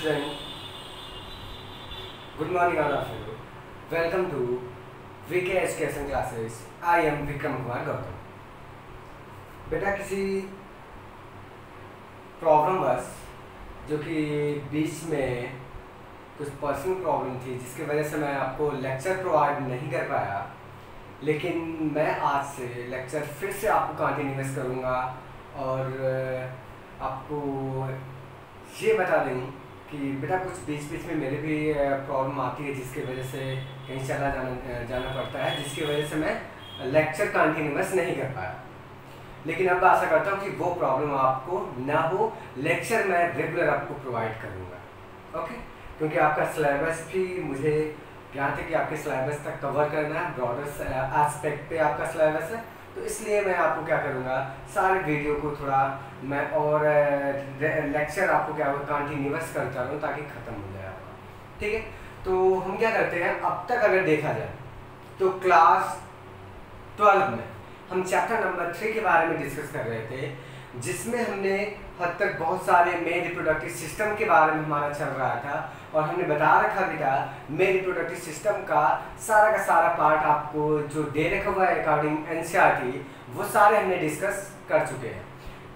student, good morning all of you. Welcome to VK Education classes. I am Vikram Kumar Gautam. बेटा किसी problem बस जो कि बीच में कुछ पर्सनल प्रॉब्लम थी जिसकी वजह से मैं आपको लेक्चर प्रोवाइड नहीं कर पाया, लेकिन मैं आज से लेक्चर फिर से आपको कंटिन्यूस करूँगा और आपको ये बता दूँ कि बेटा कुछ बीच में मेरे भी प्रॉब्लम आती है जिसकी वजह से कहीं जाना पड़ता है, जिसकी वजह से मैं लेक्चर कंटिन्यूस नहीं कर पाया। लेकिन अब आशा करता हूँ कि वो प्रॉब्लम आपको ना हो, लेक्चर मैं रेगुलर आपको प्रोवाइड करूँगा। ओके, क्योंकि आपका सिलेबस भी मुझे यहाँ तक कि आपके सिलेबस तक कवर करना है, ब्रॉडर एस्पेक्ट पे आपका सिलेबस है, तो इसलिए मैं आपको क्या करूँगा, सारे वीडियो को थोड़ा मैं और लेक्चर आपको क्या होगा कंटिन्यूस करता रहूँ ताकि ख़त्म हो जाए आपका। ठीक है, तो हम क्या करते हैं, अब तक अगर देखा जाए तो क्लास 12 में हम चैप्टर नंबर 3 के बारे में डिस्कस कर रहे थे, जिसमें हमने हद तक बहुत सारे मेल रिप्रोडक्टिव सिस्टम के बारे में हमारा चल रहा था और हमने बता रखा भी था मेल रिप्रोडक्टिव सिस्टम का सारा पार्ट आपको जो दे रखा हुआ है अकॉर्डिंग एनसीईआरटी, वो सारे हमने डिस्कस कर चुके हैं।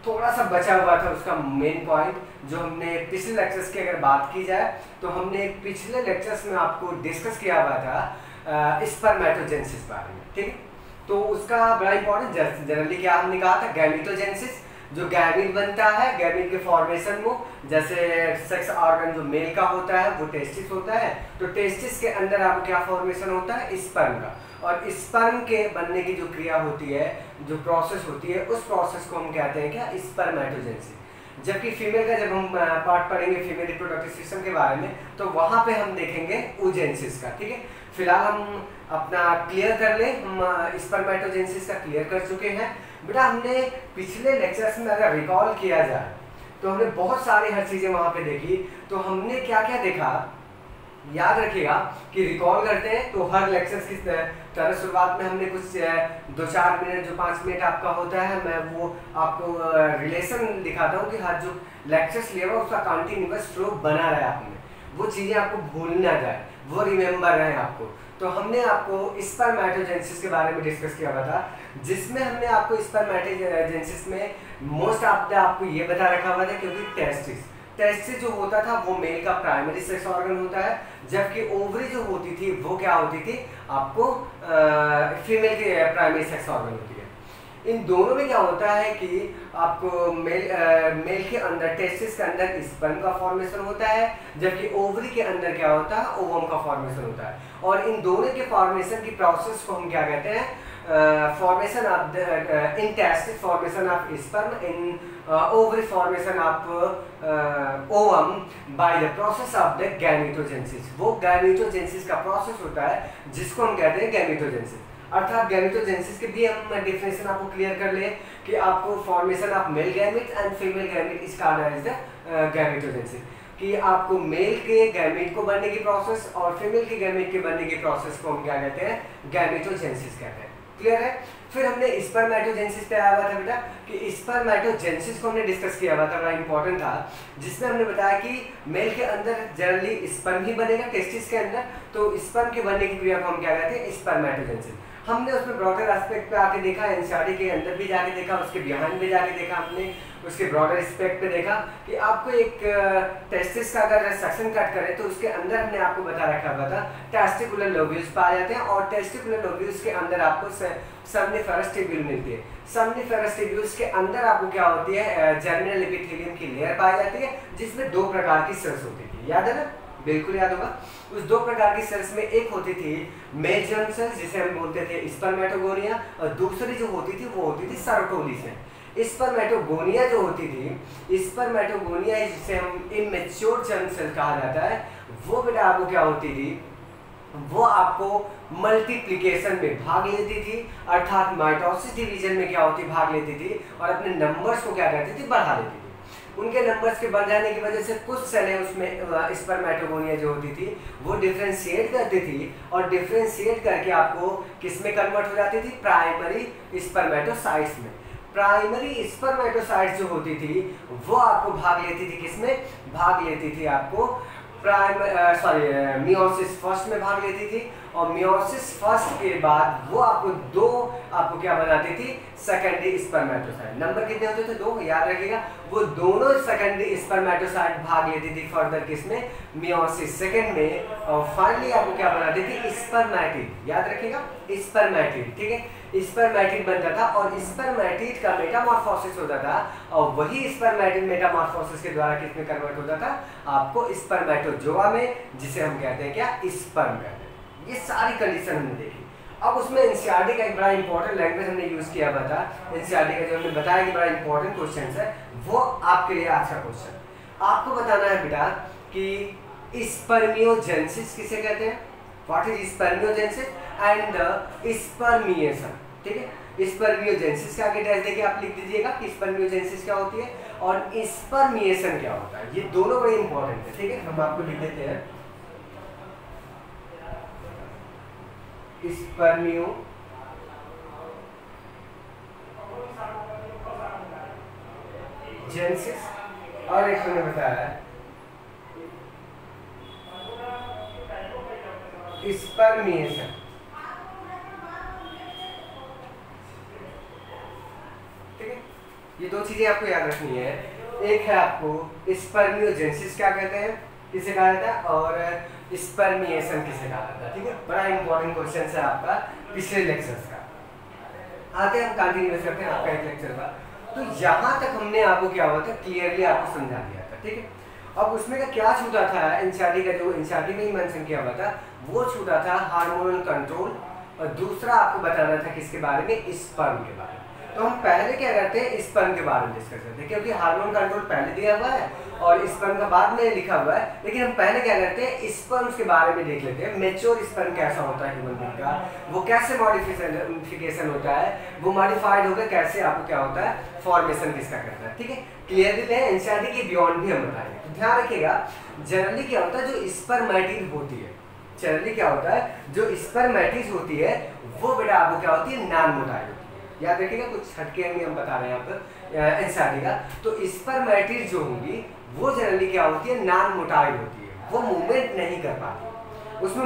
थोड़ा सा बचा हुआ था उसका मेन पॉइंट जो हमने पिछले लेक्चर्स की अगर बात की जाए तो हमने पिछले लेक्चर्स में आपको डिस्कस किया हुआ था स्पर्मेटोजेनेसिस बारे में। ठीक है, तो उसका बड़ा इंपॉर्टेंट जनरली क्या हमने कहा था, गैमेटोजेनेसिस, जो गैमीट बनता है, गैमीट के फॉर्मेशन में जैसे सेक्स ऑर्गन जो मेल का होता है वो टेस्टिस होता है, तो टेस्टिस के अंदर आपको क्या फॉर्मेशन होता है, स्पर्म का, और स्पर्म के बनने की जो क्रिया होती है, जो प्रोसेस होती है, उस प्रोसेस को हम कहते हैं क्या, स्पर्मेटोजेनेसिस। जबकि फीमेल का जब हम पार्ट पढ़ेंगे फीमेल रिप्रोडक्टिव सिस्टम के बारे में तो वहाँ पे हम देखेंगे oogenesis का। ठीक है, फिलहाल हम अपना क्लियर कर ले, हम स्पर्मेटोजेनेसिस का क्लियर कर चुके हैं। बेटा हमने पिछले लेक्चर्स में अगर रिकॉल किया जाए तो हमने बहुत सारी हर चीज़ें वहाँ पे देखी, तो हमने क्या क्या देखा याद रखिएगा कि रिकॉल करते हैं तो हर लेक्चर्स की तरह शुरुआत में हमने कुछ 2-4 मिनट जो 5 मिनट आपका होता है, मैं वो आपको रिलेशन दिखाता हूँ कि हर जो लेक्चर्स लिया हुआ उसका कंटिन्यूअस फ्लो बना रहे आप में, वो चीज़ें आपको भूल ना जाए, वो रिमेंबर रहे आपको। तो हमने आपको स्पर्मेटोजेनेसिस के बारे में डिस्कस किया हुआ था, जिसमें हमने आपको स्पर्मेटोजेनेसिस में मोस्ट आपको ये बता रखा हुआ था क्योंकि टेस्टिस जो होता था वो मेल का प्राइमरी सेक्स ऑर्गन होता है, जबकि ओवरी जो होती थी वो क्या होती थी, आपको फीमेल की प्राइमरी सेक्स ऑर्गन होती है। इन दोनों में क्या होता है कि आपको मेल के अंदर टेस्टिस के अंदर स्पर्म का फॉर्मेशन होता है, जबकि ओवरी के अंदर क्या होता है, ओवम का फॉर्मेशन होता है। और इन दोनों के फॉर्मेशन की प्रोसेस को हम क्या कहते हैं, formation of the in testis formation of sperm, in ovary formation of ovum by the process of the gametogenesis। वो gametogenesis का प्रोसेस होता है जिसको हम कहते हैं gametogenesis। अर्थात गैमेटोजेनेसिस के भी हम डेफिनेशन आपको क्लियर कर ले कि आपको formation of male gamete and female gamete is called as the gametogenesis, कि आपको मेल के गैमेट को बनने की प्रोसेस और फीमेल के गैमेट के बनने की प्रोसेस को हम क्या कहते हैं, गैमेटोजेनेसिस कहते हैं। क्लियर है। फिर हमने स्पर्मेटोजेनेसिस पे आया हुआ था बेटा कि स्पर्मेटोजेनेसिस को हमने डिस्कस किया हुआ था, बड़ा इंपॉर्टेंट था, जिसमें हमने बताया कि मेल के अंदर जनरली स्पर्म ही बनेगा टेस्टिस के अंदर, तो स्पर्म के बनने की क्रिया को हम क्या कहते हैं, स्पर्मेटोजेनेसिस। हमने उसमें ब्रॉडर एस्पेक्ट पे आके देखा, एनसीईआरटी के अंदर भी जाके देखा, उसके बिहाइंड भी जाके देखा, हमने उसके ब्रॉडर एस्पेक्ट पे देखा कि आपको एक टेस्टिस का अगर सेक्शन कट करें तो उसके अंदर हमने आपको बता रखा हुआ था टेस्टिकुलर लोब्यूल्स पाए जाते हैं, और टेस्टिकुलर लोब्यूल्स के अंदर आपको समनिफेरस ट्यूब्यूल मिलती है। समनिफेरस ट्यूब्यूल्स के अंदर आपको क्या होती है, जर्मिनल एपिथेलियम की लेयर पाई जाती है, जिसमें 2 प्रकार की सेल्स होती थी, याद है ना, बिल्कुल याद होगा। उस 2 प्रकार की सेल्स में एक होती थी मेल जर्म सेल्स जिसे हम बोलते थे स्पर्मेटोगोनिया, और दूसरी जो होती थी वो होती थी सेरोटोली सेल। स्पर्मेटोगोनिया जो होती थी, स्पर्मेटोगोनिया जिसे हम इमेच्योर जर्म सेल कहा जाता है, वो बेटा आपको क्या होती थी, वो आपको मल्टीप्लिकेशन में भाग लेती थी, अर्थात माइटोसिस डिवीजन में क्या होती, भाग लेती थी और अपने नंबर्स को क्या करती थी, बढ़ा लेती थी। उनके नंबर्स के बढ़ जाने की वजह से कुछ सेलें उसमें स्पर्मेटोगोनिया जो होती थी वो डिफ्रेंशिएट करती थी, और डिफ्रेंशिएट करके आपको किस में कन्वर्ट हो जाती थी, प्राइमरी स्पर्मेटोसाइट्स में। प्राइमरी स्पर्मेटोसाइट जो होती थी वो आपको भाग लेती थी किसमें, भाग लेती थी आपको मियोसिस फर्स्ट में भाग लेती थी, और मियोसिस फर्स्ट के बाद वो आपको क्या बनाती थी, सेकेंडरी स्पर्मेटोसाइट। नंबर कितने होते थे, 2, याद रखिएगा। वो दोनों सेकेंडरी स्पर्मेटोसाइट भाग लेती थी फर्दर किसमें, मियोसिस सेकेंड में, और फाइनली आपको क्या बनाती थी, स्पर्मेटिड। याद रखिएगा, स्पर्मेटिड, ठीक है, स्पर्मेटिड बनता था, और स्पर्मेटिड का मेटामॉर्फोसिस होता था, और वही स्पर्मेटिड मेटामॉर्फोसिस के द्वारा किसमें कन्वर्ट होता था, आपको स्पर्मेटोजोआ में, जिसे हम कहते हैं क्या, स्पर्म कहते हैं। ये सारी कंडीशन हमने देखी। अब उसमें एनसीईआरटी का एक बड़ा इंपॉर्टेंट लैंग्वेज हमने यूज किया हुआ था। एनसीईआरटी का जो हमने बताया कि बड़ा इंपॉर्टेंट क्वेश्चन है, वो आपके लिए अच्छा क्वेश्चन। आपको बताना है बेटा कि स्पर्मियोजेनेसिस किसे कहते हैं, what is spermiogenesis and spermiation, ठीक है। स्पर्मियोजेनेसिस के आगे डैश देके आप लिख दीजिएगा कि स्पर्मियोजेनेसिस क्या होती है और स्पर्मिएशन क्या होता है। ये दोनों बड़े इंपॉर्टेंट है, ठीक है। हम आपको लिख देते हैं स्पर्मियो जेनेसिस, और एक मैंने बताया स्पर्मिएशन। ठीक है, ये दो चीजें आपको याद रखनी है। एक है आपको स्पर्मियोजेनेसिस क्या कहते हैं, किसे कहा जाता है, और स्पर्मिएशन किसे कहा जाता है, ठीक है। बड़ा इंपॉर्टेंट क्वेश्चन है आपका पिछले लेक्चर्स का। आते हैं हम कंटिन्यूस करते हैं आपका एक लेक्चर का। तो यहाँ तक हमने आपको क्या हुआ था, क्लियरली आपको समझा दिया था, ठीक है। अब उसमें का क्या छूटा था, एनसीईआरटी का जो एनसीईआरटी में ही मेंशन किया हुआ था, वो छूटा था हार्मोनल कंट्रोल, और दूसरा आपको बताना था किसके बारे में, स्पर्म के बारे में। तो हम पहले क्या करते हैं, स्पर्म के बारे में डिस्कस करते हैं, क्योंकि हार्मोन कंट्रोल पहले दिया हुआ है और स्पर्म का बाद में लिखा हुआ है। लेकिन हम पहले क्या करते हैं, स्पर्म्स के बारे में देख लेते हैं। मैच्योर स्पर्म कैसा होता है ह्यूमन बीइंग का, वो कैसे मॉडिफिकेशन होता है, वो मॉडिफाइड होकर कैसे आपको क्या होता है, फॉर्मेशन किसका करता है, ठीक है। क्लियरली है, एनसीईआरटी के बियॉन्ड भी हम बताएंगे। तो ध्यान रखिएगा, जनरली क्या होता है, जो स्पर्मेटिड होती है, जनरली क्या होता है, जो स्पर्मेटिड होती है वो बेटा आपको क्या होती है, नॉन मोटाइल। याद रखिएगा, कुछ हटके हम बता रहे हैं यहाँ पर एनसीईआरटी का। तो स्पर्मेटिड जो होंगी वो जनरली क्या होती है, नॉन मोटाइल होती है, वो मूवमेंट नहीं कर पाती। उसमें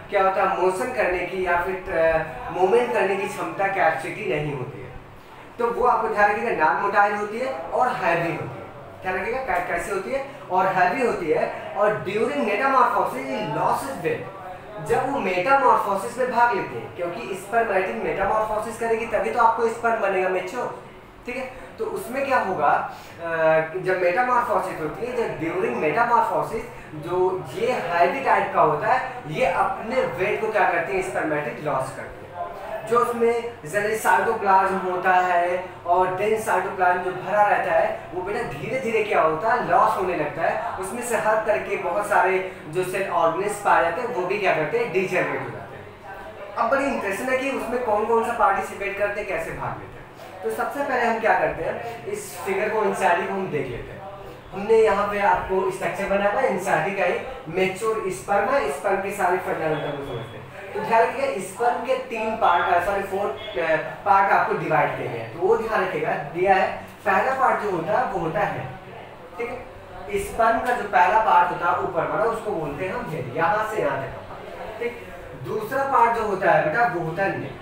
क्या होता है, मोशन करने की या फिर मूवमेंट करने की क्षमता, कैपेसिटी नहीं होती है। तो वो आपको ध्यान रखिएगा, नॉन मोटाइल होती है और हैवी होती है। ध्यान रखिएगा कैसे होती है, और हैवी होती है, और ड्यूरिंग मेटामॉर्फोसिस लॉसेस वेट, जब वो मेटामॉर्फोसिस में भाग लेते हैं, क्योंकि स्पर्मेटिड मेटामॉर्फोसिस करेगी तभी तो आपको स्पर्म बनेगा मैच्योर, ठीक है। तो उसमें क्या होगा, जब मेटामॉर्फोसिस होती है, जब ड्यूरिंग मेटामॉर्फोसिस जो ये हैवी टाइप का होता है, ये अपने वेट को क्या करते हैं, स्पर्मेटिड लॉस करते हैं। जो उसमें जनरली साइटोप्लाज्म होता है और डेंस साइटोप्लाज्म जो भरा रहता है, वो बेटा धीरे धीरे क्या होता है, लॉस होने लगता है। उसमें से हर तरह के बहुत सारे जो सेल ऑर्गेनिल्स पाए जाते हैं, वो भी क्या करते हैं, डिजेनरेट हो जाते हैं। अब बड़ी इंटरेस्टिंग है कि उसमें कौन कौन सा पार्टिसिपेट करते हैं, कैसे भाग लेते हैं। तो सबसे पहले हम क्या करते हैं, इस फिगर को, एनसीईआरटी को हम देख लेते हैं। हमने यहाँ पे आपको स्ट्रक्चर बनाया हुआ है एनसीईआरटी का ही, मैच्योर स्पर्म है, स्पर्म की सारी फंडामेंटल को समझते हैं। तो ध्यान रखिएगा, स्पर्म के 4 पार्ट आपको डिवाइड किए गए हैं, तो वो ध्यान रखिएगा दिया है। पहला पार्ट जो होता है वो होता है, ठीक है। स्पर्म का जो पहला पार्ट होता है ऊपर वाला, उसको बोलते हैं हम हेड, यहाँ से यहाँ तक का, ठीक। दूसरा पार्ट जो होता है बेटा वो होता है नेक,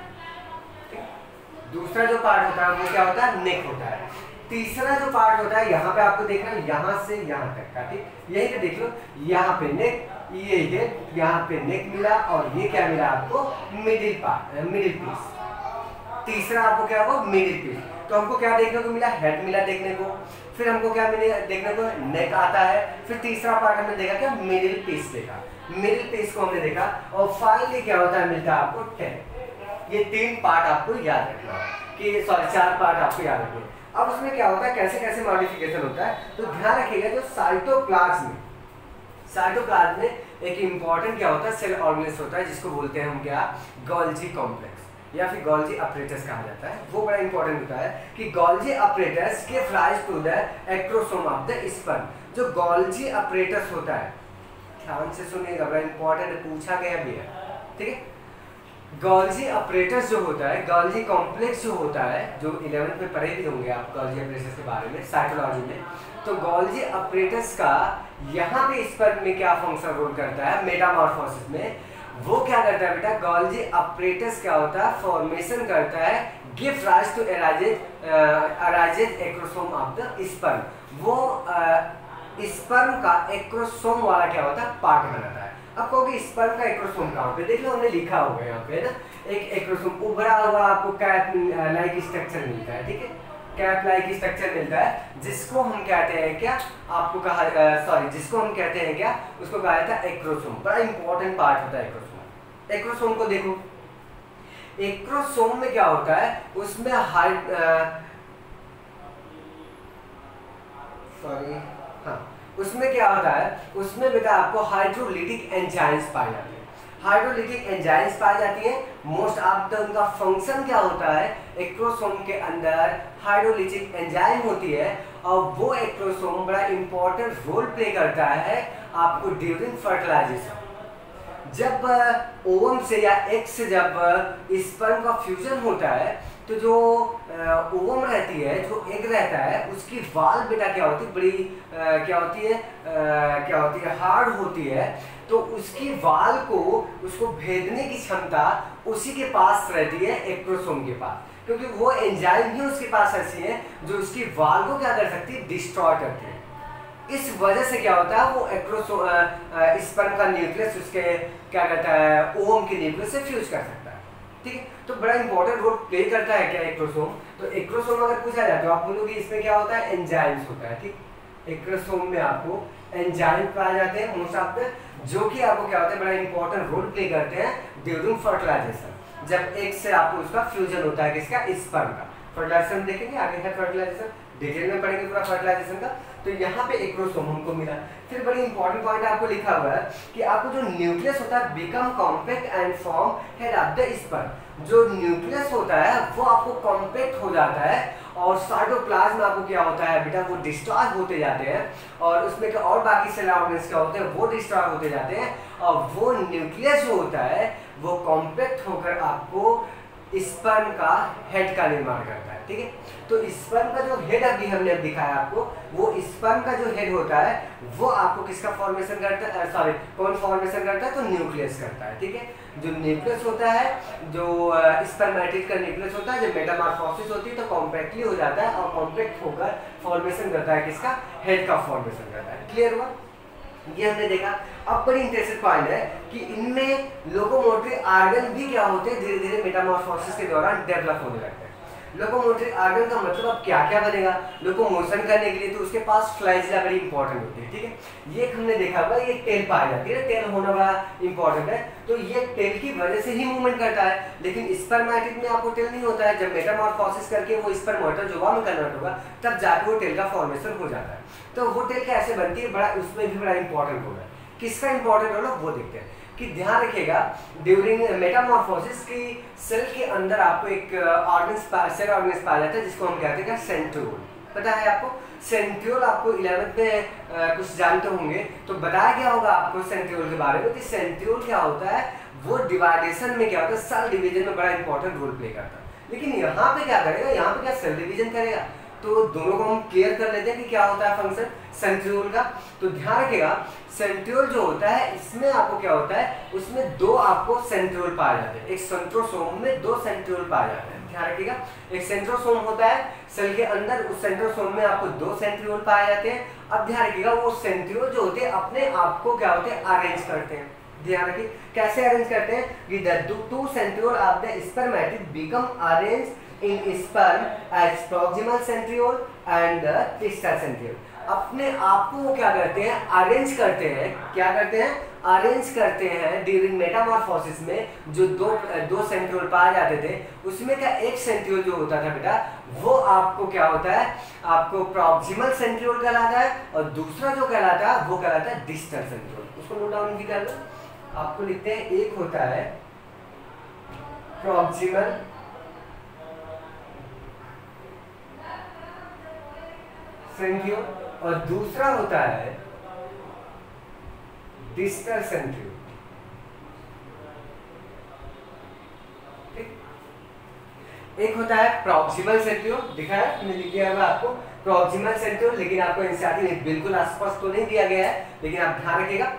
ठीक। दूसरा जो पार्ट होता है वो क्या होता है, नेक होता है। तीसरा जो पार्ट होता है, यहाँ पे आपको देखना है, यहाँ से यहाँ तक का, ठीक। यही पे देख लो, यहाँ पे नेक, ये यहाँ पे नेक मिला, और ये क्या मिला आपको, मिडिल पार्ट, मिडिल पीस। तीसरा आपको क्या होगा, मिडिल पीस। तो हमको क्या देखने को मिला, हेड मिला देखने को, फिर हमको क्या मिला देखने को, नेक आता है, फिर तीसरा पार्ट हमने देखा क्या, मिडिल पीस देखा, मिडिल पीस को हमने देखा, और फाइनली क्या होता है, मिलता है आपको टेल। ये 3 पार्ट आपको याद रखना है, कि 4 पार्ट आपको याद रखना। अब उसमें क्या होता है, कैसे कैसे मॉडिफिकेशन होता है, तो ध्यान रखिएगा, जो साइटोप्लाज्म में एक इंपॉर्टेंट क्या होता है, सेल ऑर्गेनेल्स होता है, जिसको बोलते हैं हम क्या, गोल्जी कॉम्प्लेक्स या फिर गोल्जी अपरेटस कहा जाता है। वो बड़ा इंपॉर्टेंट होता है कि Golgi apparatus give rise to the acrosome of the sperm. जो गोल्जी अपरेटस होता है, ध्यान से सुनिएगा, बड़ा इंपॉर्टेंट, पूछा गया भी है, ठीक है। गॉल्जी ऑपरेटर्स जो होता है, गॉल्जी कॉम्प्लेक्स जो होता है, जो 11th में पढ़े भी होंगे आप गॉल्जी ऑपरेटर्स के बारे में साइकोलॉजी में, तो गॉल्जी ऑपरेटर्स का यहाँ पे स्पर्म में क्या फंक्शन रोल करता है मेटामॉर्फोसिस में, वो क्या करता है बेटा, गॉल्जी ऑपरेटर्स क्या होता है, फॉर्मेशन करता है, give rise to arises acrosome of the sperm. वो स्पर्म का एक्रोसोम वाला क्या होता है, पार्ट बनाता है। अब कहोगे स्पर्म का एक्रोसोम कहाँ पे, देख लो हमने लिखा होगा यहाँ पे ना, एक एक्रोसोम उभरा हुआ आपको कैप लाइक स्ट्रक्चर मिलता है, ठीक है, कैप लाइक स्ट्रक्चर मिलता है, जिसको हम कहते हैं क्या, आपको कहा जिसको हम कहते हैं क्या, उसको कहा जाता है एक्रोसोम। बड़ा इंपॉर्टेंट पार्ट होता है एक्रोसोम। एक्रोसोम को देखो, एक्रोसोम में क्या होता है, उसमें उसमें क्या होता है, उसमें बेटा आपको हाइड्रोलिटिक एंजाइम्स पाए जाते हैं, हाइड्रोलिटिक एंजाइम्स पाई जाती हैं। मोस्ट ऑफ द उनका फंक्शन क्या होता है, एक्रोसोम के अंदर हाइड्रोलिटिक एंजाइम होती है, और वो एक्रोसोम बड़ा इंपॉर्टेंट रोल प्ले करता है आपको ड्यूरिंग फर्टिलाइजेशन। जब ओवम से या एग से जब स्पर्म का फ्यूजन होता है, तो जो ओवम रहती है, जो एग रहता है, उसकी वाल बेटा क्या होती है, बड़ी क्या होती है हार्ड होती है, तो उसकी वाल को, उसको भेदने की क्षमता उसी के पास रहती है, एक्रोसोम के पास, क्योंकि वो एंजाइम ही उसके पास ऐसी है जो उसकी वाल को क्या कर सकती है, डिस्ट्रॉय करती है। इस वजह से क्या होता है, वो एक्रोसोम स्पर्म का न्यूक्लियस उसके क्या करता है, ओवम के न्यूक्लियस से फ्यूज कर सकता है, ठीक है। तो बड़ा इंपॉर्टेंट रोल प्ले करता है क्या एक्रोसोम। तो एक्रोसोम अगर पूछा जाए तो आप बोलोगे इसमें क्या होता है, एंजाइम्स होता है, ठीक। एक्रोसोम में आपको एंजाइम पाए जाते हैं मोस्ट ऑफ द, जो कि आपको क्या होता है, बड़ा इंपॉर्टेंट रोल प्ले करते हैं ड्यूरिंग फर्टिलाइजेशन। जब एक से आपको उसका फ्यूजन होता है, किसका, स्पर्म का। फर्टिलाइजेशन देखेंगे आगे है, फर्टिलाइजेशन डिटेल में पढ़ेंगे पूरा फर्टिलाइजेशन का। तो यहाँ पे एक्रोसोम हमको मिला। फिर बड़ी इंपॉर्टेंट पॉइंट आपको लिखा हुआ है कि आपको जो न्यूक्लियस होता है become compact and form head of the sperm. जो न्यूक्लियस होता है वो आपको कॉम्पैक्ट हो जाता है, और साइटोप्लाज्म में आपको क्या होता है बेटा, वो डिस्ट्रॉय होते जाते हैं, और उसमें क्या और बाकी सेल ऑर्गन्स क्या होते हैं, वो डिस्ट्रॉय होते जाते हैं, और वो न्यूक्लियस जो होता है वो कॉम्पैक्ट होकर आपको स्पर्म का हेड का निर्माण करता है, ठीक है। तो स्पर्म का जो हेड अभी हमने दिखाया आपको, वो स्पर्म का जो हेड होता है वो आपको किसका फॉर्मेशन करता है, कौन फॉर्मेशन करता है, तो न्यूक्लियस करता है, ठीक है। जो न्यूक्लियस होता है, जो स्पर्मेटिड का न्यूक्लियस होता है, जब मेटामॉर्फोसिस होती है तो कॉम्पैक्टली हो जाता है, और कॉम्पैक्ट होकर फॉर्मेशन करता है किसका, हेड का फॉर्मेशन करता है। क्लियर हुआ, ये हमने देखा। अब बड़ी इंटरेस्टिंग पॉइंट है कि इनमें लोकोमोटरी ऑर्गन भी क्या होते हैं, धीरे धीरे मेटामॉर्फोसिस के दौरान डेवलप होने लगते हैं। लोकोमोटरी ऑर्गन का मतलब अब क्या क्या बनेगा, लोकोमोशन करने के लिए तो उसके पास फ्लैजिला बड़ी इंपॉर्टेंट होती है, ठीक है। ये हमने देखा होगा, ये टेल पाई जाती है, टेल होना बड़ा इंपॉर्टेंट है। तो ये टेल की वजह से ही मूवमेंट करता है, लेकिन स्पर्मेटिड में आपको टेल नहीं होता है। जब मेटामॉर्फोसिस करके वो स्पर्मेटोजोआ में कन्वर्ट होगा, तब जाके वो टेल का फॉर्मेशन हो जाता है। तो वो टेल कैसे बनती है, बड़ा उसमें भी बड़ा इंपॉर्टेंट रोल है। किसका इंपॉर्टेंट रोल है वो देखते हैं। कि ध्यान रखिएगा, ड्यूरिंग मेटामॉर्फोसिस की सेल के अंदर आपको एक सेल ऑर्गन्स पाया जाता है, जिसको हम कहते हैं सेंट्रियोल। पता है आपको सेंट्रियोल, आपको 11th में कुछ जानते होंगे तो बताया गया होगा आपको सेंट्रियोल के बारे में कि सेंट्रियोल क्या होता है, वो डिवाइडेशन में क्या होता है, सेल डिवीजन में बड़ा इंपॉर्टेंट रोल प्ले करता है। लेकिन यहाँ पे क्या करेगा, यहाँ पे क्या सेल डिवीजन करेगा, तो दोनों को हम क्लियर कर लेते हैं कि क्या होता है फंक्शन सेंट्रियोल का। तो ध्यान रखिएगा, सेंट्रियोल जो होता है इसमें आपको क्या होता है, उसमें दो आपको सेंट्रियोल पाए जाते हैं। एक सेंट्रोसोम में दो सेंट्रियोल पाए जाते हैं, ध्यान रखिएगा। एक सेंट्रोसोम होता है सेल के अंदर, उस सेंट्रोसोम में आपको दो सेंट्रियोल पाए जाते हैं। अब ध्यान रखिएगा, वो सेंट्रियोल जो होते हैं अपने आप को क्या होते हैं, अरेंज करते हैं। ध्यान रखिए कैसे अरेंज करते हैं कि the two centriole of the spermatid become arrange in sperm as proximal centriole and the distal centriole। अपने आप को क्या करते हैं, अरेंज करते हैं। क्या करते हैं, अरेंज करते हैं ड्यूरिंग मेटामॉर्फोसिस में। जो दो सेंट्रियोल पाए जाते थे, उसमें का एक सेंट्रियोल जो होता था बेटा, वो आपको क्या होता है, आपको प्रॉक्सिमल सेंट्रियोल कहलाता है, और दूसरा जो कहलाता है वो कहलाता है डिस्टल सेंट्रियोल। उसको नोट डाउन भी कर लो, आपको लिखते हैं, एक होता है प्रॉक्सिमल सेंट्रियोल और दूसरा होता है डिस्टल सेंट्रियोल। एक होता है प्रॉक्सिमल सेंट्रियोल, दिखा है मैंने लिख दिया है आपको प्रॉक्सिमल सेंट्रियोल, लेकिन आपको एनसीईआरटी में बिल्कुल स्पष्ट तो नहीं दिया गया है, लेकिन आप ध्यान रखिएगा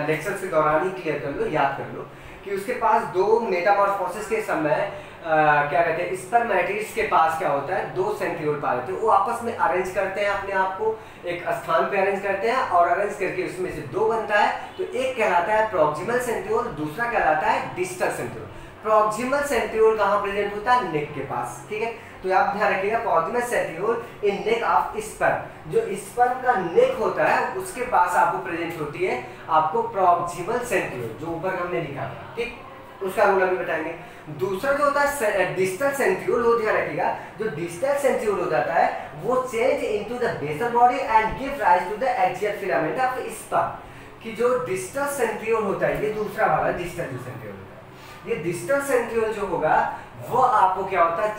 लेक्चर के दौरान ही क्लियर कर लो, याद कर लो कि उसके पास दो मेटामॉर्फोसिस के समय क्या कहते हैं स्पर्मेटिड्स के पास क्या होता है, दो सेंट्रियोल पाए जाते हैं, वो आपस में अरेंज करते हैं अपने आप को एक स्थान पे अरेंज करते हैं और अरेंज करके उसमें से दो बनता है, तो एक कहलाता है प्रॉक्सिमल सेंट्रियोल, दूसरा कहलाता है डिस्टल सेंट्रियोल। प्रॉक्सिमल सेंट्रियोल कहाँ प्रेजेंट होता है, नेक के पास, ठीक है। तो आप ध्यान रखिएगा proximal centriole in neck of sperm, जो स्पर्म का नेक होता है उसके पास आपको प्रेजेंट होती है आपको प्रॉक्सिमल सेंट्रियोल, जो ऊपर हमने लिखा था, ठीक, उसका रोल अभी बताएंगे। दूसरा जो होता है डिस्टल सेंट्रियोल, वो ध्यान रखिएगा, जो डिस्टल सेंट्रियोल हो जाता है वो change into the basal body and give rise to the axial filament of sperm. कि जो डिस्टल सेंट्रियोल होता है, ये दूसरा वाला डिस्टल सेंट्रियोल होता है, ये डिस्टल सेंट्रियोल जो होगा वो आपको क्या होता है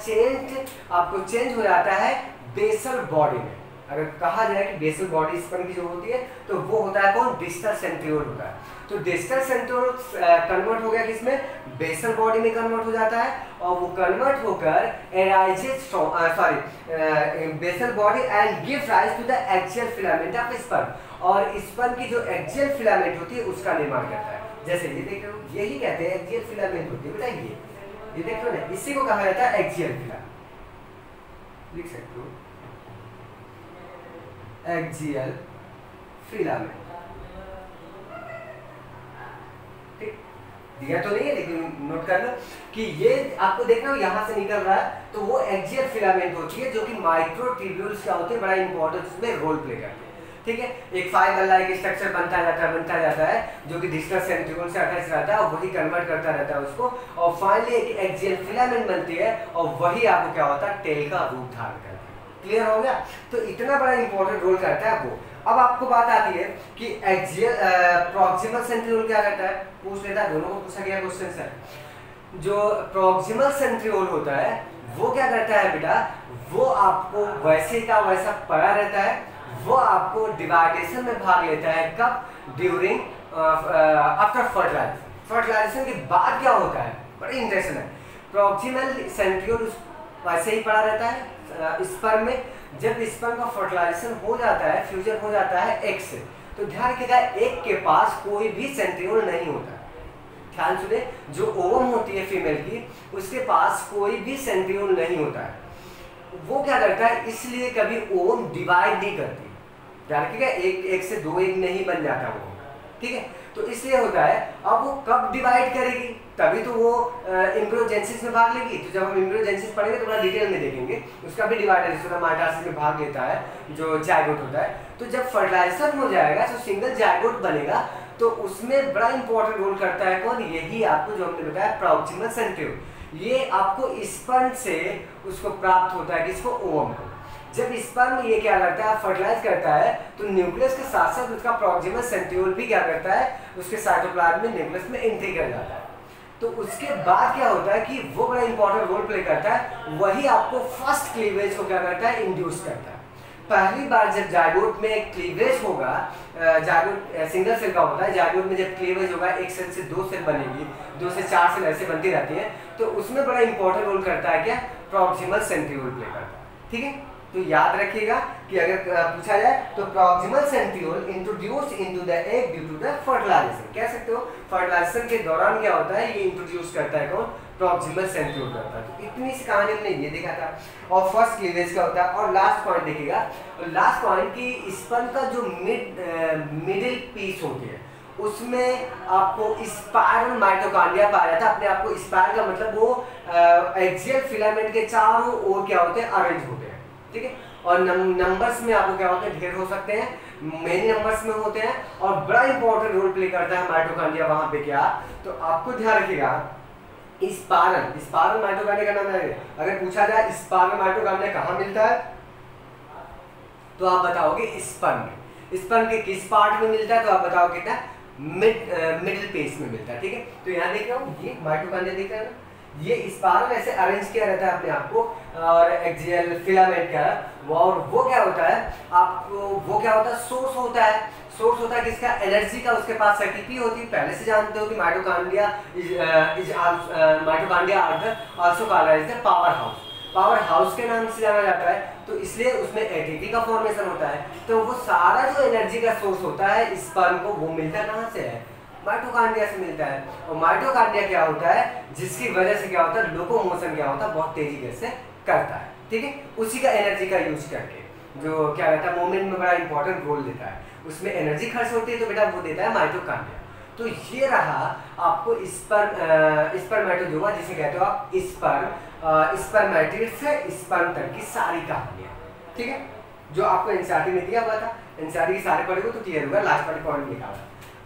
आपको चेंज हो जाता है बेसल बॉडी में। अगर कहा जाए कि बेसल बॉडी स्पर्म की जो होती है तो वो होता है कौन, डिस्टल सेंट्रियोल होता है। तो डिस्टल सेंट्रियोल कन्वर्ट हो गया किसमें, बेसल बॉडी में कन्वर्ट हो जाता है, और वो कन्वर्ट होकर basal body and give rise to the axial filament of sperm, और स्पर्म की जो एक्सियल फिलामेंट होती है उसका निर्माण करता है। जैसे ये देख रहे हो, यही कहते हैं एक्सियल फिलामेंट होती है बेटा, ये देख रहे हो ना, इसी को कहा जाता है एक्सियल फिलामेंट, लिख सकते हो एक्सियल फिलामेंट, ठीक, दिया तो नहीं है लेकिन नोट कर लो कि ये आपको देख रहे हो यहाँ से निकल रहा है, तो वो एक्सियल फिलामेंट होती है जो कि माइक्रोट्यूब्यूल्स क्या होते हैं, बड़ा इंपॉर्टेंट उसमें रोल प्ले करते हैं, ठीक है। एक फाइबर लाइक स्ट्रक्चर बनता जाता है जो कि डिस्टल सेंट्रियोल से अटैच रहता है और वही कन्वर्ट करता रहता है उसको, और फाइनली एक एक्सियल फिलामेंट बनती है और वही आपको क्या होता है, टेल का रूप धारण करता है। क्लियर हो गया, तो इतना बड़ा इंपॉर्टेंट रोल करता है वो। अब आपको बात आती है कि एक्सियल प्रॉक्सिमल सेंट्रियोल क्या करता है, पूछ लेता है, दोनों को पूछा गया क्वेश्चन से। जो प्रॉक्सिमल सेंट्रियोल होता है वो क्या करता है बेटा, वो आपको वैसे का वैसा पड़ा रहता है, वो आपको डिवाइडेशन में भाग लेता है, कब, ड्यूरिंग आफ्टर फर्टिलाइजेशन के बाद क्या होता है, बड़ी इंटरेस्टिंग है। प्रॉक्सिमल सेंट्रियोल वैसे ही पड़ा रहता है स्पर्म में, जब स्पर्म का फर्टिलाइजेशन हो जाता है, फ्यूजन हो जाता है एग से, तो ध्यान रखिएगा एग के पास कोई भी सेंट्रियोल नहीं होता। ध्यान सुने, जो ओवम होती है फीमेल की, उसके पास कोई भी सेंट्रियोल नहीं होता है। वो क्या करता है, इसलिए कभी ओवम डिवाइड नहीं करती, ध्यान रखिएगा, एक से दो एग नहीं बन जाता वो, ठीक है। तो इसलिए होता है, अब वो कब डिवाइड करेगी, तभी तो वो एम्ब्रियोजेनेसिस में भाग लेगी। तो जब हम एम्ब्रियोजेनेसिस पढ़ेंगे तो बड़ा डिटेल में देखेंगे, उसका भी डिवाइडेशन माइटोसिस में भाग लेता है जो जायगोट होता है। तो जब फर्टिलाइजेशन हो जाएगा तो सिंगल जायगोट बनेगा, तो उसमें बड़ा इंपॉर्टेंट रोल करता है कौन, यही आपको जो हमने बताया प्रॉक्सिमल सेंट्रियोल। ये आपको स्पर्म से उसको प्राप्त होता है, किसको, ओवम को। जब स्पर्म ये क्या करता है, फर्टिलाइज करता है, तो न्यूक्लियस के साथ साथ उसका प्रॉक्सिमल सेंट्रियोल भी क्या करता है, उसके साइटोप्लाज्म में न्यूक्लियस में एंट्री कर जाता है। तो उसके बाद क्या होता है कि वो बड़ा इंपॉर्टेंट रोल प्ले करता है, वही आपको फर्स्ट क्लीवेज को क्या करता है, इंड्यूस करता है। पहली बार जब जायगोट में क्लीवेज होगा, जायगोट सिंगल सेल का होता है, जायगोट में जब क्लीवेज होगा, एक सेल से दो सेल बनेगी, 2 से 4 सेल ऐसे बनती रहती है, तो उसमें बड़ा इंपॉर्टेंट रोल करता है क्या, प्रॉक्सिमल सेंट्रियोल प्ले करता है, ठीक है। तो याद रखिएगा कि अगर पूछा जाए तो proximal centriole introduce into the egg due to the fertilization, कह सकते हो फर्टिलाइजेशन के दौरान क्या होता है, ये इंट्रोड्यूस करता है कौन, प्रॉक्सिमल सेंट्रियोल करता है। तो इतनी सी कहानी हमने ये देखा था, और फर्स्ट क्लीवेज का होता है। और लास्ट पॉइंट देखिएगा, लास्ट पॉइंट की स्पर्म का जो मिडिल पीस होती है उसमें आपको स्पाइरल माइटोकॉन्ड्रिया पाया जाता है। अपने आप को स्पाइरल का मतलब वो एक्सियल फिलामेंट के चारों ओर क्या होते हैं, अरेंज होते हैं, ठीक है। और नंबर्स में आपको क्या होते हैं, ढेर हो सकते हैं, मेनी नंबर्स में होते हैं, और बड़ा इंपॉर्टेंट रोल प्ले करता है माइटोकॉन्ड्रिया वहां पे क्या। तो आपको ध्यान रखिएगा, स्पाइरल माइटोकॉन्ड्रिया का नाम है। अगर पूछा जाए स्पाइरल माइटोकॉन्ड्रिया कहाँ मिलता है, तो आप बताओगे स्पर्म में। स्पर्म के किस पार्ट में मिलता है, तो आप बताओ कितना, मिडिल पेस में मिलता है, ठीक है। तो यहाँ देख रहे हो, ये माइटोकॉन्ड्रिया देख रहे हो, ये स्पार्म ऐसे अरेंज किया रहता है अपने आप को, और एक्सियल फिलामेंट का, और वो क्या होता है आपको, वो क्या होता है सोर्स होता है। सोर्स होता है किसका, एनर्जी का। उसके पास एटीपी होती है, पहले से जानते हो कि mitochondria mitochondria are also called as the power house. Power house के नाम से जाना जाता है, तो इसलिए उसमें एटीपी का फॉर्मेशन होता है। तो वो सारा जो एनर्जी का सोर्स होता है स्पर्म को, वो मिलता कहाँ से है, माइटोकॉन्ड्रिया से मिलता है। और माइटोकॉन्ड्रिया क्या होता है, जिसकी वजह से क्या होता है, लोकोमोशन क्या होता है, बहुत तेजी से करता है, ठीक है। उसी का एनर्जी का यूज करके जो क्या रहता है, मूवमेंट में बड़ा इंपॉर्टेंट रोल देता है, उसमें एनर्जी खर्च होती है, तो बेटा वो देता है माइटोकॉन्ड्रिया। तो ये रहा आपको स्पर्मेटोजोआ, जिसे कहते हो आप स्पर्मेटिड से स्पर्म तक की सारी कहानियां, ठीक है, जो आपको एनसीईआरटी में दिया हुआ था। एनसीईआरटी की सारे पढ़ेगा तो क्लियर होगा, लास्ट वाले पॉइंट लिखा हुआ।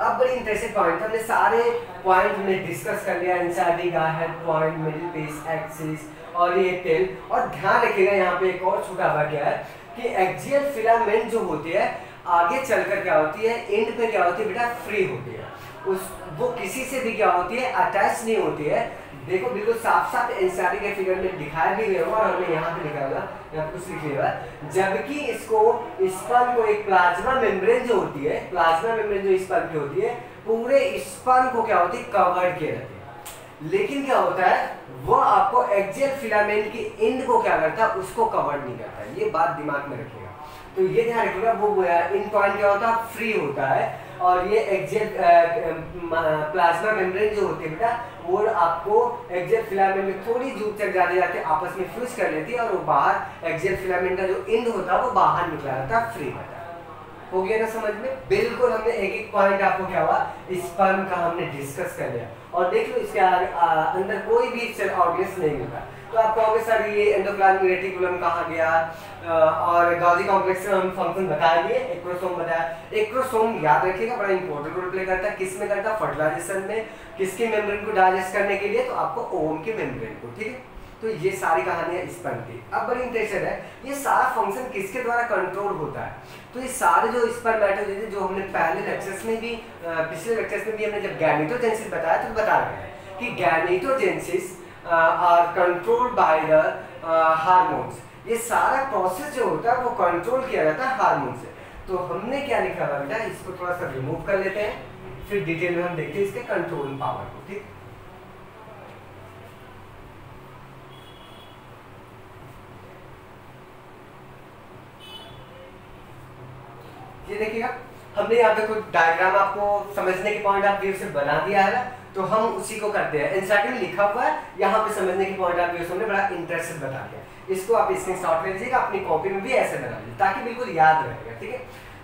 अब बड़ी इंटरेस्टिंग पॉइंट, हमने सारे पॉइंट हमने डिस्कस कर लिया, एनसीईआरटी का head point, middle piece, axis और ये टेल। और ध्यान रखिएगा यहाँ पे एक और छूटा हुआ क्या है कि एक्सियल फिलामेंट जो होती है आगे चलकर क्या होती है, एंड पे क्या होती है बेटा, फ्री होती है। वो किसी से भी क्या होती है, अटैच नहीं होती है। देखो बिल्कुल साफ साफ एनसीईआरटी के फिगर में दिखाया भी गया और हमने यहाँ पे लिखा हुआ, यहाँ कुछ लिखिएगा। जबकि इसको स्पर्म को एक प्लाज्मा मेम्ब्रेन जो होती है, प्लाज्मा मेम्ब्रेन जो स्पर्म की होती है, पूरे स्पर्म को क्या होती है, कवर्ड किए रहती है। लेकिन क्या होता है, वो आपको एक्सियल फिलामेंट की एंड को क्या करता है, उसको कवर्ड नहीं करता है। ये बात दिमाग में रखिएगा। तो ये ध्यान रखिएगा, वो इन पॉइंट क्या होता है, फ्री होता है। और ये एक्सियल प्लाज्मा मेम्ब्रेन जो होती है बेटा, वो आपको एक्सियल फिलामेंट में थोड़ी दूर तक जाने जाते आपस में फ्यूज कर लेती है, और वो बाहर एक्सियल फिलामेंट का जो एंड होता है वो बाहर निकला रहता है, फ्री रहता है। हो गया ना समझ में? बिल्कुल हमने एक एक पॉइंट आपको क्या हुआ, स्पर्म का हमने डिस्कस कर लिया। और देख लो इसके अंदर कोई भी सेल ऑर्गेन्स नहीं मिलता। तो आप कहोगे सर ये एंडोप्लाज्मिक रेटिकुलम कहाँ गया, और गॉल्गी कॉम्प्लेक्स में हम फंक्शन बता दिए, एक्रोसोम बताया। एक्रोसोम याद रखिएगा बड़ा इंपॉर्टेंट रोल प्ले करता है। किस में करता है, फर्टिलाइजेशन में। किसके मेम्ब्रेन को डाइजेस्ट करने के लिए, तो आपको ओवम के मेम्ब्रेन को, ठीक है। तो ये सारी कहानियां स्पर्म की। अब बड़ी इंटरेस्टेड है, ये सारा फंक्शन किसके द्वारा कंट्रोल होता है। तो ये सारे जो स्पर्मेटोजेनेसिस जो हमने पहले लेक्चर्स में भी, पिछले लेक्चर्स में भी हमने जब गैमेटोजेनेसिस बताया तो बता रहे हैं कि gametogenesis are controlled by the hormones. ये सारा प्रोसेस जो होता है वो कंट्रोल किया जाता है हार्मोन से। तो हमने क्या लिखा हुआ बेटा, इसको थोड़ा सा रिमूव कर लेते हैं, फिर डिटेल में हम देखते हैं इसके कंट्रोल पावर को, ठीक। ये देखिएगा, हमने यहाँ पे कुछ डायग्राम आपको समझने के पॉइंट ऑफ व्यू से बना दिया है, तो हम उसी को करते हैं। एनसीईआरटी में लिखा हुआ है, यहाँ पे समझने के पॉइंट ऑफ व्यू से हमने बड़ा इंटरेस्ट से बता दिया। इसको आप स्क्रीनशॉट ले लीजिएगा, अपनी कॉपी में भी ऐसे बना लीजिए ताकि बिल्कुल याद रहेगा, ठीक है।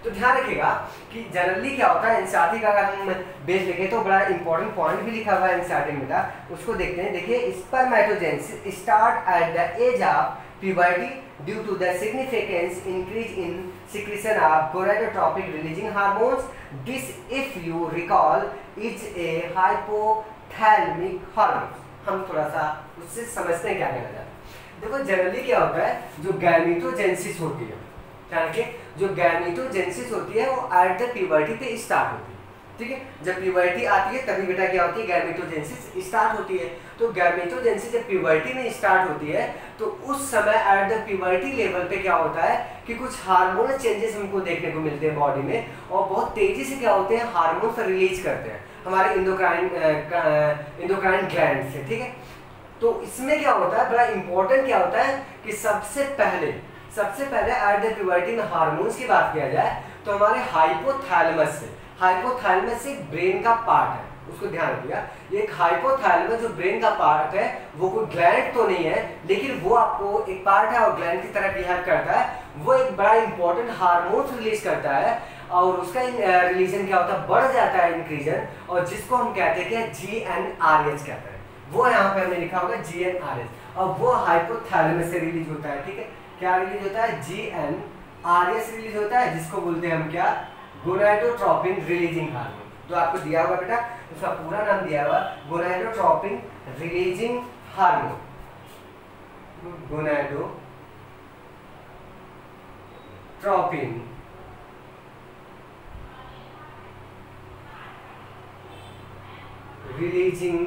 तो ध्यान रखिएगा कि जनरली क्या होता है, एनसीईआरटी का अगर हम बेस देखें तो बड़ा इंपॉर्टेंट पॉइंट भी लिखा हुआ है एनसीईआरटी में था, उसको देखते हैं। देखिए, spermatogenesis start at the age of puberty due to the significant increase in secretion of gonadotropic releasing hormones. This, if you recall, is a hypothalamic hormone. हम थोड़ा सा उससे समझते हैं क्या कहना चाहते हैं। देखो जनरली क्या होता है, जो गैमेटोजेनेसिस होती है, ध्यान रखिए, जो गैमेटोजेनेसिस होती है वो एट द प्यूबर्टी पे स्टार्ट होती है, ठीक है। जब प्यूबर्टी आती है तभी बेटा क्या होती है, गैमेटोजेनेसिस स्टार्ट होती है। तो गैमेटोजेनेसिस जब प्यूबर्टी में स्टार्ट होती है तो उस समय एट द प्यूबर्टी लेवल पे क्या होता है कि कुछ हार्मोनल चेंजेस हमको देखने को मिलते हैं बॉडी में, और बहुत तेजी से क्या होते हैं, हार्मोन्स रिलीज करते हैं हमारे इंडोक्राइन ग्लैंड से, ठीक है। तो इसमें क्या होता है, बड़ा इंपॉर्टेंट क्या होता है कि सबसे पहले एट द प्यूबर्टी में हार्मोन्स की बात किया जाए तो हमारे हाइपोथैलेमस से ब्रेन का पार्ट है, उसको ध्यान रखिएगा। ये एक हाइपोथैलेमस जो ब्रेन का पार्ट है, वो कोई ग्लैंड तो नहीं है, लेकिन वो आपको एक पार्ट है और ग्लैंड की तरह बिहेव करता है। वो एक बड़ा इंपॉर्टेंट हार्मोन रिलीज करता है, और उसका रिलीजन क्या होता है, बढ़ जाता है इंक्रीजन, और जिसको हम कहते हैं कि GnRH कहते हैं। वो यहाँ पे हमने लिखा होगा GnRH, और वो हाइपोथैलेमस से रिलीज होता है, ठीक है। क्या रिलीज होता है, GnRH रिलीज होता है, जिसको बोलते हैं हम क्या, गोनाडोट्रोपिन रिलीजिंग हार्मोन। जो आपको दिया होगा बेटा, उसका पूरा नाम दिया हुआ gonadotropin releasing hormone, gonadotropin releasing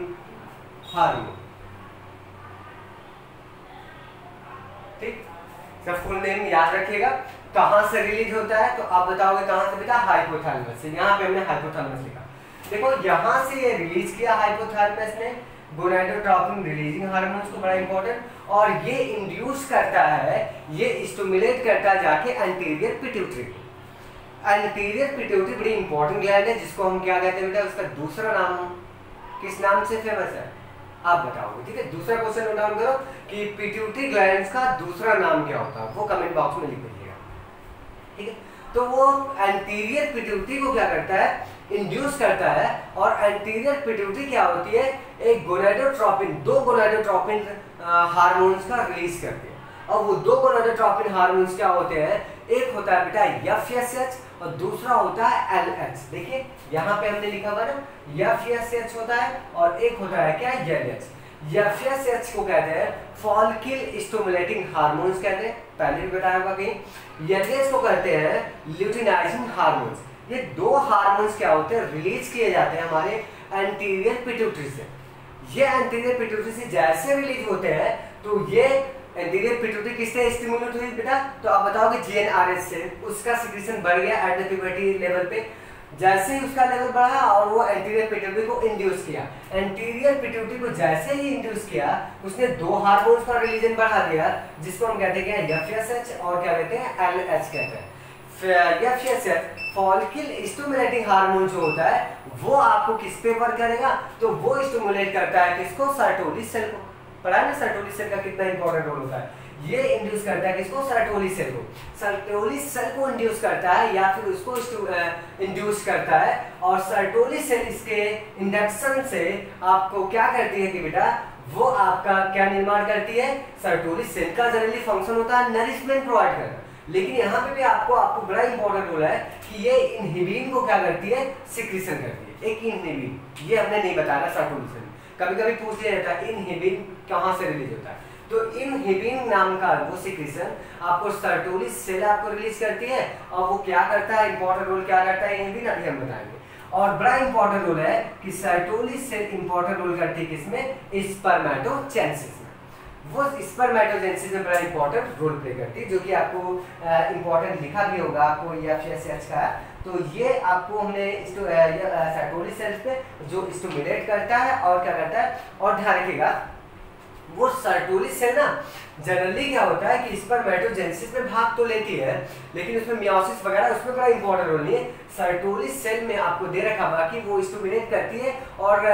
hormone. ठीक, इसका फुल नेम याद रखिएगा। कहाँ से रिलीज होता है तो आप बताओगे कहाँ से बेटा, हाइपोथैलेमस से। यहाँ पे हमने हाइपोथैलेमस लिखा। देखो यहाँ से ये रिलीज किया हाइपोथैलेमस ने गोनाडोट्रोपिन रिलीजिंग हार्मोन्स को, बड़ा इंपॉर्टेंट, और ये इंड्यूस करता है, ये स्टिमुलेट करता है जाके एंटीरियर पिट्यूटरी को। एंटीरियर पिट्यूटरी बड़ी इंपॉर्टेंट ग्लैंड है जिसको हम क्या कहते हैं बेटा, उसका दूसरा नाम किस नाम से फेमस है आप बताओगे, ठीक है। दूसरा क्वेश्चन नोट डाउन करो कि पिट्यूटरी ग्लैंड्स का दूसरा नाम क्या होता है, वो कमेंट बॉक्स में लिख दीजिएगा, ठीक है। तो वो एंटीरियर पिट्यूटरी को क्या करता है, इंड्यूस करता है, और एंटीरियर पिट्यूटरी क्या होती है, एक गोनाडोट्रोपिन, दो गोनाडोट्रोपिन हार्मोन्स का रिलीज करती है। और वो दो गोनाडोट्रोपिन हार्मोन्स क्या होते हैं, एक होता है बेटा एफएसएच और दूसरा होता है एलएच। देखिए यहाँ पे हमने लिखा हुआ ना, एफएसएच होता है और एक होता है क्या, एलएच। एफएसएच को कहते हैं फॉलिकल स्टिमुलेटिंग हार्मोन्स कहते हैं, पहले भी बताया होगा कहीं। एलएच को कहते हैं ल्यूटिनाइजिंग हार्मोन्स। ये दो हार्मोन्स क्या होते हैं, रिलीज किए जाते हैं हमारे एंटीरियर पिट्यूटरी से। ये एंटीरियर पिट्यूटरी से जैसे रिलीज होते हैं तो ये एंटीरियर पिट्यूटरी किससे स्टिमुलेट हुई बेटा, तो आप बताओगे जीएनआरएच से। उसका सिक्रीशन बढ़ गया एट द प्यूबर्टी लेवल पे। जैसे ही उसका लेवल बढ़ा और वो एंटीरियर पिट्यूटरी को इंड्यूस किया, एंटीरियर पिट्यूटरी को जैसे ही इंड्यूस किया उसने दो हार्मोन्स का रिलीजन बढ़ा दिया जिसको हम कहते हैं एफएसएच और क्या कहते हैं, एलएच कहते हैं। एफएसएच फॉलिकल स्टिमुलेटिंग हार्मोन जो होता है वो आपको किस पे वर्क करेगा, तो वो स्टिमुलेट करता है किसको, सर्टोली सेल को। पढ़ा है ना सर्टोली सेल का कितना इंपॉर्टेंट रोल होता है। ये इंड्यूस करता है किसको, सर्टोली सेल को। सर्टोली सेल को इंड्यूस करता है या फिर उसको इंड्यूस करता है, और सर्टोली सेल इसके इंडक्शन से आपको क्या करती है कि बेटा वो आपका क्या निर्माण करती है, सर्टोली सेल का जनरली फंक्शन होता है नरिशमेंट प्रोवाइड करना। लेकिन यहाँ पे भी आपको बड़ा इंपॉर्टेंट रोल है कि ये इनहिबिन को क्या करती है, सिक्रीशन करती है। एक इनहिबिन, ये हमने नहीं बताया सर्टोली सेल, कभी कभी पूछ लिया जाता है इनहिबिन कहाँ से रिलीज होता है, तो इनहिबिन नाम का वो सिक्रीशन आपको सर्टोली सेल आपको रिलीज करती है। और वो क्या करता है, इंपॉर्टेंट रोल क्या करता है इनहिबिन, अभी हम बताएंगे। और बड़ा इंपॉर्टेंट रोल है कि सर्टोली सेल इंपॉर्टेंट रोल करती है किसमें, स्पर्मेटोजेनेसिस में। वो स्पर्मेटोजेनेसिस में बड़ा इंपॉर्टेंट रोल प्ले करती है, जो कि आपको इंपॉर्टेंट लिखा भी होगा आपको एफएसएच का। तो ये आपको हमने सर्टोली सेल्स पे जो स्टिमुलेट करता है और क्या करता है, और ध्यान रखिएगा वो सर्टोली सेल ना जनरली क्या होता है कि स्पर्मेटोजेनेसिस में भाग तो लेती है लेकिन उसमें मियोसिस वगैरह उसमें बड़ा इंपॉर्टेंट रोल नहीं है। सर्टोली सेल में आपको दे रखा हुआ कि वो स्टिमुलेट करती है और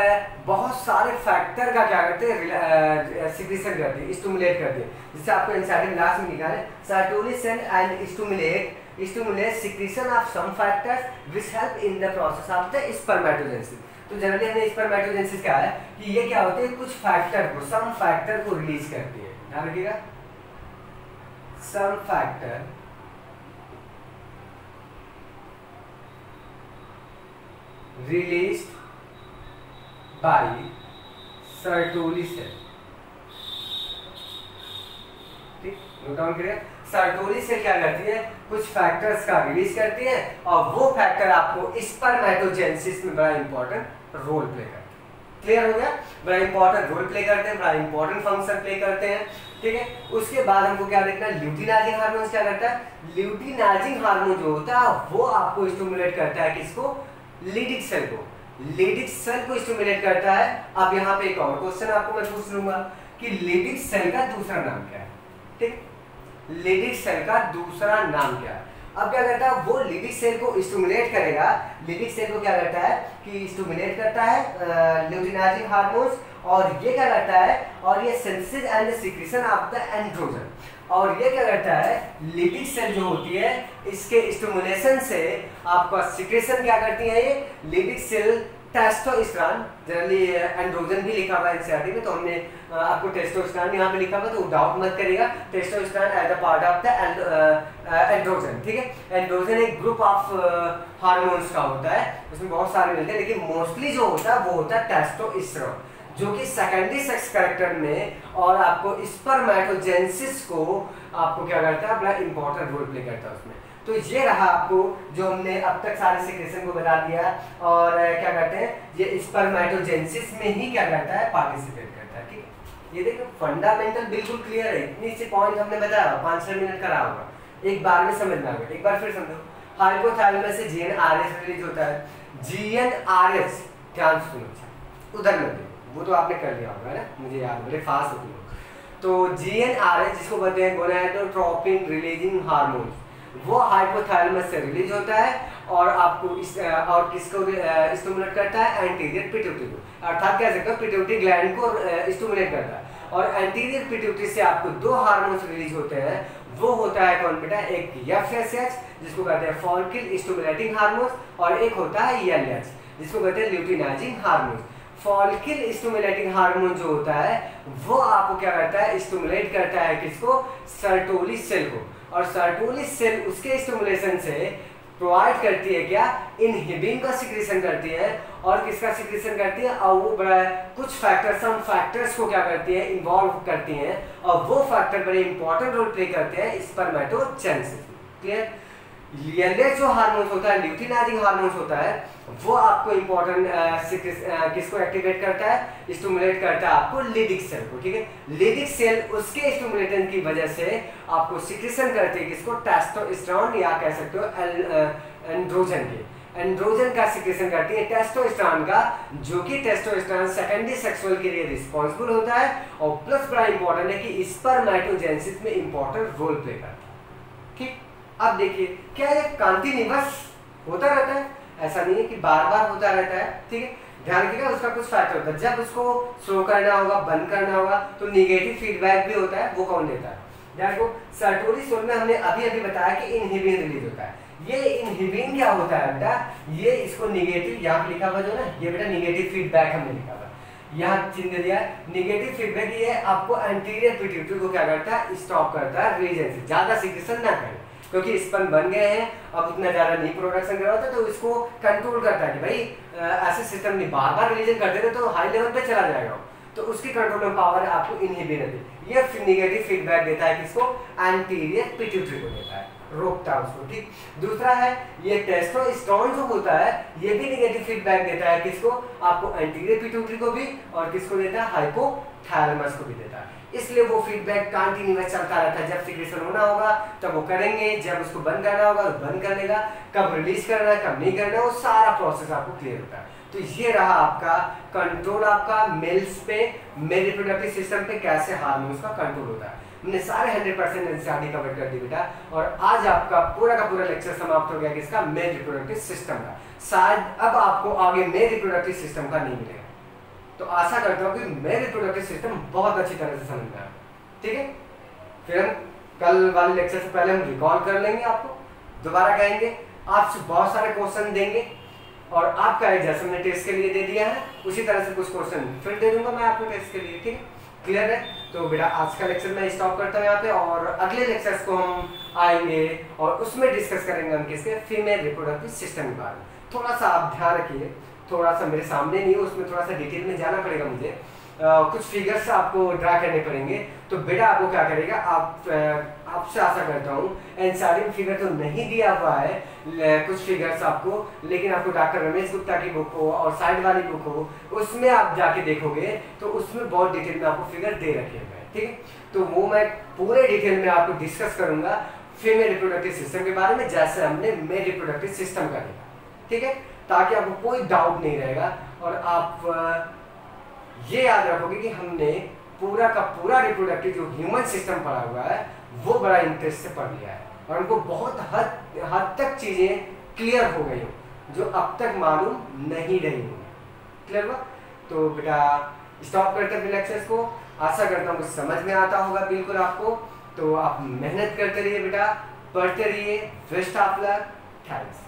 बहुत सारे फैक्टर का क्या करते हैं, सिक्रीशन करती है, स्टिमुलेट करती है। जिससे आपको एनसीईआरटी में लास्ट में लिखा है Sertoli cell and stimulate secretion of some factors which help in the process of the spermatogenesis। तो जनरली हमने स्पर्मेटोजेनेसिस क्या है कि ये क्या होते हैं, कुछ फैक्टर को, सम फैक्टर को रिलीज करती है। ध्यान रखिएगा, some factor released by Sertoli cell. ठीक, नोट डाउन करिए। सर्टोली सेल क्या करती है, कुछ फैक्टर्स का रिलीज करती है और वो फैक्टर आपको स्पर्मेटोजेनेसिस में बड़ा इंपॉर्टेंट रोल प्ले करते हैं। क्लियर हो गया, बड़ा इंपॉर्टेंट रोल प्ले करते हैं, बड़ा इंपॉर्टेंट फंक्शन प्ले करते हैं। ठीक है, उसके बाद हमको क्या देखना है, ल्यूटिनाइजिंग हार्मोन क्या करता है, ल्यूटिनाइजिंग हार्मोन जो होता है वो आपको स्टिमुलेट करता है किसको, लीडिक सेल को। लीडिक सेल को स्टिमुलेट करता है। अब यहाँ पे एक और क्वेश्चन आपको मैं पूछ लूंगा कि लीडिक सेल का दूसरा नाम क्या है। ठीक, लीडिक सेल का दूसरा नाम क्या है। अब क्या करता है, वो लीडिक सेल को स्टिमुलेट करेगा। लीडिक सेल को क्या करता है कि स्टिमुलेट करता है ल्यूटिनाइजिंग हार्मोन्स, और ये क्या करता है, और ये synthesis and secretion of the androgen. और ये क्या करता है, लीडिक सेल जो होती है इसके स्टिमुलेशन से आपका सिक्रीशन क्या करती है, ये लीडिक सेल टेस्टोस्टेरोन, जनरली एंड्रोजन भी लिखा हुआ है एनसीईआरटी में, तो हमने आपको टेस्टोस्टेरोन यहाँ पे लिखा हुआ तो डाउट मत करिएगा। Testosterone as a part of the androgen. ठीक है, एंड्रोजन एक ग्रुप ऑफ हार्मोन्स का होता है, उसमें बहुत सारे मिलते हैं लेकिन मोस्टली जो होता है वो होता है टेस्टोस्टेरोन, जो कि सेकेंडरी सेक्स कैरेक्टर में और आपको स्पर्मेटोजेनेसिस को आपको क्या करता है, बड़ा इंपॉर्टेंट रोल प्ले करता है उसमें। तो ये रहा आपको जो हमने अब तक सारे सिक्रेशन को बता दिया, और क्या करते हैं ये स्पर्मेटोजेनेसिस में ही क्या करता है, पार्टिसिपेट करता है। ठीक है, ये देखो फंडामेंटल बिल्कुल क्लियर है, इतनी सी पॉइंट हमने बताया 5-6 मिनट करा होगा, एक बार में समझ में आ गया। एक बार फिर समझो, हाइपोथैलेमस से जीएनआरएच रिलीज होता है। जीएनआरएच, ध्यान से सुनो, उधर मत देखो, वो तो आपने कर लिया होगा ना, मुझे याद, बड़े फास्ट होते हो। तो जीएनआरएच जिसको कहते हैं गोनाडोट्रोपिन रिलीजिंग हार्मोन, वो हाइपोथैलेमस से रिलीज होता है और आपको और किसको स्टिमुलेट करता है, एंटीरियर पिट्यूटरी को, अर्थात कह सकते हो पिट्यूटरी ग्लैंड को स्टिमुलेट करता है। और एंटीरियर पिट्यूटरी से आपको 2 हार्मोन्स रिलीज होते हैं, वो होता है कौन बेटा, एक एफएसएच जिसको कहते हैं फॉलिकल स्टिमुलेटिंग हार्मोन, और एक होता है एलएच जिसको कहते हैं luteinizing hormone. Follicle stimulating hormone जो होता है वो आपको क्या करता है, स्टिमुलेट करता है किसको, सर्टोली सेल को, और सर्टोली सेल उसके स्टिमुलेशन से प्रोवाइड करती है क्या, इनहिबिन का सिक्रेशन करती है। और किसका सिक्रेशन करती है, और वो बड़ा कुछ फैक्टर्स, सम फैक्टर्स को क्या करती है, इन्वॉल्व करती हैं, और वो फैक्टर बड़े इंपॉर्टेंट रोल प्ले करते हैं स्पर्मेटोजेनेसिस। क्लियर। एलएच जो हार्मोन होता है, ल्यूटिनाइजिंग हार्मोन होता है, वो आपको इंपॉर्टेंट किसको एक्टिवेट करता है, स्टिमुलेट करता है आपको लिडिक सेल को। ठीक है, लिडिक सेल उसके स्टिमुलेशन की वजह से आपको सिक्रेशन करती है किसको, टेस्टोस्टेरोन, या कह सकते हो एंड्रोजन के, एंड्रोजन का सिक्रेशन करती है टेस्टोस्टेरोन का, जो कि टेस्टोस्टेरोन सेकेंडरी सेक्सुअल के लिए रिस्पॉन्सिबल होता है, और प्लस बड़ा इंपॉर्टेंट है कि स्पर्मेटोजेनेसिस में इंपॉर्टेंट रोल प्ले करता है। ठीक, अब देखिए क्या ये कंटिन्यूअस होता रहता है, ऐसा नहीं है कि बार बार होता रहता है। ठीक है, ध्यान रखिएगा, उसका कुछ फैक्टर होता है, जब उसको स्लो करना होगा, बंद करना होगा, तो निगेटिव फीडबैक भी होता है, वो कौन देता है, देखो सर्टोली सोल में हमने अभी बताया कि इनहिबिन रिलीज होता है। ये इनहिबिन क्या होता है बेटा, ये इसको निगेटिव, यहाँ पे लिखा हुआ जो ना, ये बेटा निगेटिव फीडबैक हमने लिखा हुआ, यहाँ चिन्ह दिया है निगेटिव फीडबैक, ये आपको एंटीरियर पिट्यूटरी को क्या करता है, स्टॉप करता है रीजन से, ज्यादा सिक्रेशन ना करे, क्योंकि स्पर्म बन गए हैं, अब उतना ज्यादा नहीं प्रोडक्शन कर रहा था, तो इसको कंट्रोल करता है कि भाई ऐसे सिस्टम नहीं, बार बार रिलीजन करते थे तो हाई लेवल पे चला जाएगा, तो उसकी कंट्रोल में पावर है आपको इनहिबिन है। ये निगेटिव फीडबैक देता है किसको, एंटीरियर पिट्यूटरी को देता है, रोकता है उसको। ठीक, दूसरा है ये टेस्टोस्टेरोन जो होता है, ये भी निगेटिव फीडबैक देता है किसको, आपको एंटीरियर पिट्यूटरी को भी, और किसको देता है, हाइपोथैलेमस को भी देता है। इसलिए वो फीडबैक कंटिन्यूअस चलता रहता है, जब सिक्रेशन होना होगा तब वो करेंगे, जब उसको बंद करना होगा तो बंद कर लेगा, कब रिलीज करना है कब नहीं करना है, वो सारा प्रोसेस आपको क्लियर होता है। तो ये रहा आपका कंट्रोल, आपका मेल्स पे, मेल रिप्रोडक्टिव सिस्टम पे कैसे हार्मोन्स का कंट्रोल होता है। हमने सारे 100% एनसीईआरटी कवर कर दी बेटा, और आज आपका पूरा का पूरा लेक्चर समाप्त हो गया किसका, मेल रिप्रोडक्टिव सिस्टम का। शायद अब आपको आगे मेल रिप्रोडक्टिव सिस्टम का नहीं मिलेगा, तो आशा करता हूँ कि मेल रिप्रोडक्टिव सिस्टम बहुत अच्छी तरह से समझ में आया। ठीक है, फिर हम कल वाले लेक्चर से पहले हम रिकॉल कर लेंगे, आपको दोबारा कहेंगे, आपसे बहुत सारे क्वेश्चन देंगे, और आपका एक जैसे हमने टेस्ट के लिए दे दिया है उसी तरह से कुछ क्वेश्चन फिर दे दूंगा मैं आपको टेस्ट के लिए। ठीक है, क्लियर है। तो बेटा आज का लेक्चर मैं स्टॉप करता हूँ यहाँ पे, और अगले लेक्चर्स को हम आएंगे और उसमें डिस्कस करेंगे हम किसके, फीमेल रिप्रोडक्टिव सिस्टम के बारे में। थोड़ा सा आप ध्यान रखिए, थोड़ा सा मेरे सामने नहीं है, उसमें थोड़ा सा डिटेल में जाना पड़ेगा मुझे, कुछ फिगर्स आपको ड्रा करने पड़ेंगे। तो बेटा आपको क्या करेगा, आपसे आशा करता हूँ, एनसीईआरटी में फिगर तो नहीं दिया हुआ है कुछ फिगर्स आपको, लेकिन आपको डॉक्टर रमेश गुप्ता की बुक हो और साइड वाली बुक हो, उसमें आप जाके देखोगे तो उसमें बहुत डिटेल में आपको फिगर दे रखे हैं। ठीक है, तो वो मैं पूरे डिटेल में आपको डिस्कस करूंगा फीमेल रिप्रोडक्टिव सिस्टम के बारे में, जैसे हमने मेल रिप्रोडक्टिव सिस्टम का देखा। ठीक है, ताकि आपको कोई डाउट नहीं रहेगा, और आप ये याद रखोगे कि हमने पूरा का पूरा रिप्रोडक्टिव जो ह्यूमन सिस्टम पढ़ा हुआ है वो बड़ा इंटरेस्ट से पढ़ लिया है, और उनको बहुत हद तक चीजें क्लियर हो गई हो जो अब तक मालूम नहीं रही होंगी। क्लियर हुआ? तो बेटा स्टॉप करते हैं लेक्चर्स को, आशा करता हूँ कुछ समझ में आता होगा बिल्कुल आपको। तो आप मेहनत करते रहिए बेटा, पढ़ते रहिए। Best of luck, thanks.